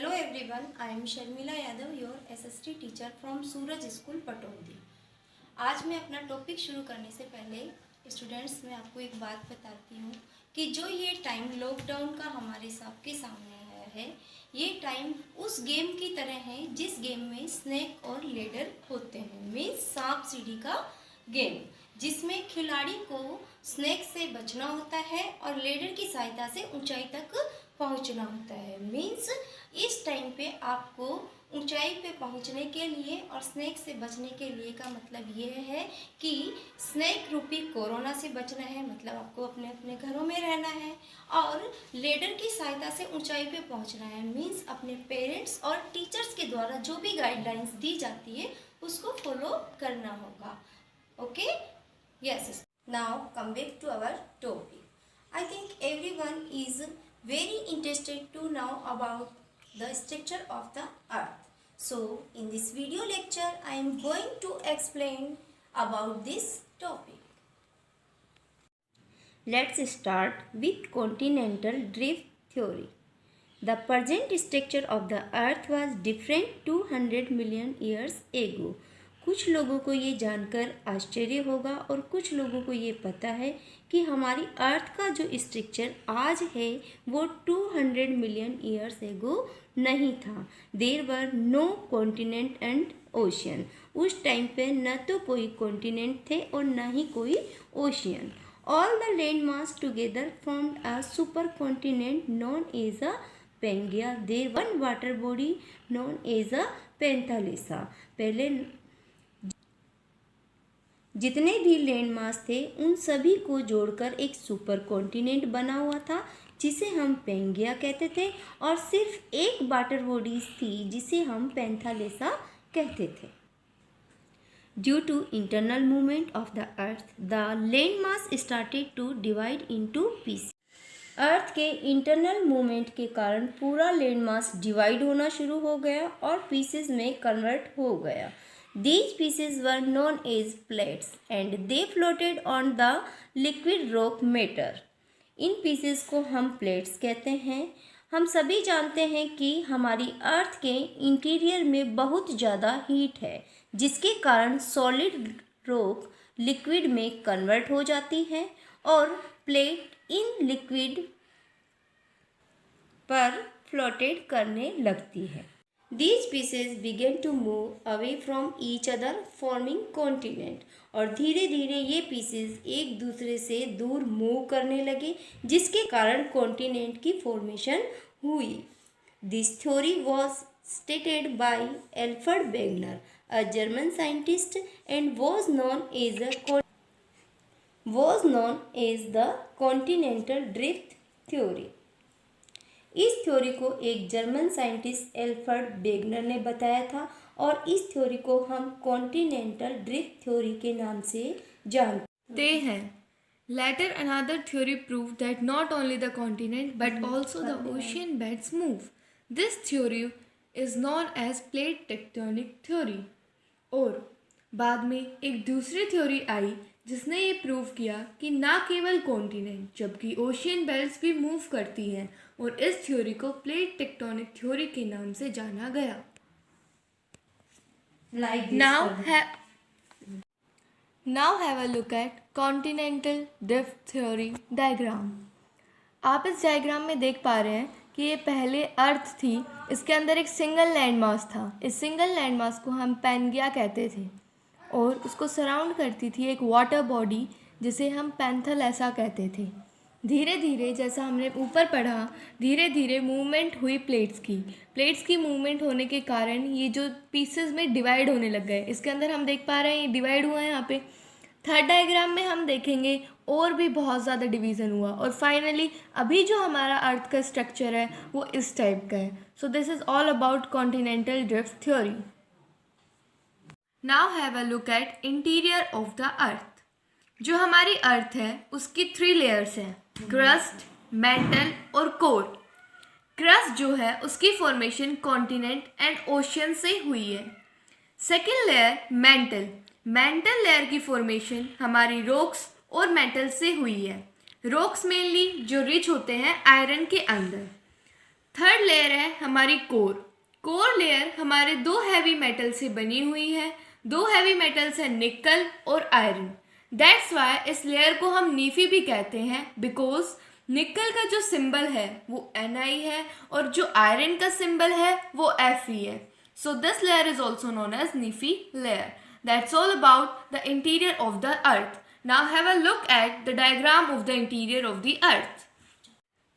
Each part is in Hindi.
Hello everyone, I am Sharmila Yadav, your SST teacher from Suraj school Pataudi. आज मैं अपना टॉपिक शुरू करने से पहले स्टूडेंट्स मैं आपको एक बात बताती हूँ कि जो ये टाइम लॉकडाउन का हमारे सबके सामने आया है, ये टाइम उस गेम की तरह है जिस गेम में स्नेक और लेडर होते हैं, मीन्स सांप सीढ़ी का गेम, जिसमें खिलाड़ी को स्नेक से बचना होता है और लेडर की सहायता से ऊंचाई तक पहुंचना होता है। मीन्स इस टाइम पे आपको ऊंचाई पे पहुंचने के लिए और स्नेक से बचने के लिए का मतलब ये है कि स्नेक रूपी कोरोना से बचना है, मतलब आपको अपने अपने घरों में रहना है, और लेडर की सहायता से ऊंचाई पे पहुंचना है, मीन्स अपने पेरेंट्स और टीचर्स के द्वारा जो भी गाइडलाइंस दी जाती है उसको फॉलो करना होगा। Okay, yes. Now come back to our topic. I think everyone is very interested to know about the structure of the earth. So in this video lecture I am going to explain about this topic. Let's start with continental drift theory. The present structure of the earth was different 200 million years ago. कुछ लोगों को ये जानकर आश्चर्य होगा और कुछ लोगों को ये पता है कि हमारी अर्थ का जो स्ट्रक्चर आज है वो 200 मिलियन ईयर्स एगो नहीं था। There were no continent and ocean. उस टाइम पे न तो कोई कॉन्टिनेंट थे और न ही कोई ocean. All the land mass together formed a super continent known as a Pangaea. There one water body known as a Panthalassa. पहले जितने भी लैंड मास थे उन सभी को जोड़कर एक सुपर कॉन्टिनेंट बना हुआ था जिसे हम पेंगिया कहते थे, और सिर्फ एक वाटर बॉडीज थी जिसे हम पेंथालिसा कहते थे। Due to internal movement of the earth the land mass started to divide into pieces. Earth के इंटरनल मूवमेंट के कारण पूरा लैंड मास डिवाइड होना शुरू हो गया और पीसेस में कन्वर्ट हो गया। These pieces were known as plates and they floated on the liquid rock matter. In pieces को हम plates कहते हैं। हम सभी जानते हैं कि हमारी अर्थ के इंटीरियर में बहुत ज़्यादा हीट है जिसके कारण सॉलिड रॉक लिक्विड में कन्वर्ट हो जाती है और प्लेट इन लिक्विड पर फ्लोटेड करने लगती है। These pieces began to move away from each other forming continent. और धीरे धीरे ये pieces एक दूसरे से दूर मूव करने लगे जिसके कारण कॉन्टिनेंट की फॉर्मेशन हुई। This theory was stated by Alfred Wegener, a German scientist, and was known as the continental drift theory. इस थ्योरी को एक जर्मन साइंटिस्ट एल्फ्रेड वेगनर ने बताया था और इस थ्योरी को हम कॉन्टिनेंटल ड्रिफ्ट थ्योरी के नाम से जानते हैं। Later, another theory proved that not only the continent but also the ocean beds move. This theory is known as plate tectonic theory. और बाद में एक दूसरी थ्योरी आई जिसने ये प्रूव किया कि ना केवल कॉन्टिनेंट जबकि ओशियन बेल्ट्स भी मूव करती हैं, और इस थ्योरी को प्लेट टेक्टोनिक थ्योरी के नाम से जाना गया। Now have a look at continental drift theory diagram. आप इस डायग्राम में देख पा रहे हैं कि ये पहले अर्थ थी, इसके अंदर एक सिंगल लैंड मास था। इस सिंगल लैंड मास को हम पेंगिया कहते थे और उसको सराउंड करती थी एक वाटर बॉडी जिसे हम पेंथालिसा कहते थे। धीरे धीरे जैसा हमने ऊपर पढ़ा, धीरे धीरे मूवमेंट हुई प्लेट्स की मूवमेंट होने के कारण ये जो पीसेस में डिवाइड होने लग गए। इसके अंदर हम देख पा रहे हैं ये डिवाइड हुआ है। यहाँ पे थर्ड डायग्राम में हम देखेंगे और भी बहुत ज़्यादा डिवीज़न हुआ और फाइनली अभी जो हमारा अर्थ का स्ट्रक्चर है वो इस टाइप का है। So this is all about continental drift theory. Now have a look at interior of the अर्थ। जो हमारी अर्थ है उसकी 3 लेयर्स हैं, क्रस्ट, मेंटल और कोर। क्रस्ट जो है उसकी फॉर्मेशन कॉन्टिनेंट एंड ओशियन से हुई है। सेकेंड लेयर मेंटल लेयर की फॉर्मेशन हमारी रॉक्स और मेटल से हुई है। रॉक्स मेनली जो रिच होते हैं आयरन के अंदर। थर्ड लेयर है हमारी कोर। कोर लेयर हमारे दो हैवी मेटल से बनी हुई है। दो हैवी मेटल्स हैं निकल और आयरन। दैट्स वाई इस लेयर को हम नीफी भी कहते हैं, बिकॉज निकल का जो सिंबल है वो Ni है और जो आयरन का सिंबल है वो Fe है. So this layer is also known as Nephi layer. That's all about the interior of the earth. Now have a look at the diagram of the interior of the earth.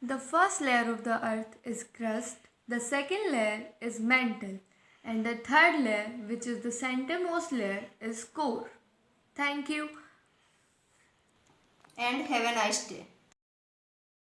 The first layer of the earth is crust, the second layer is mantle, and the third layer, which is the centermost layer, is core. Thank you. And have a nice day.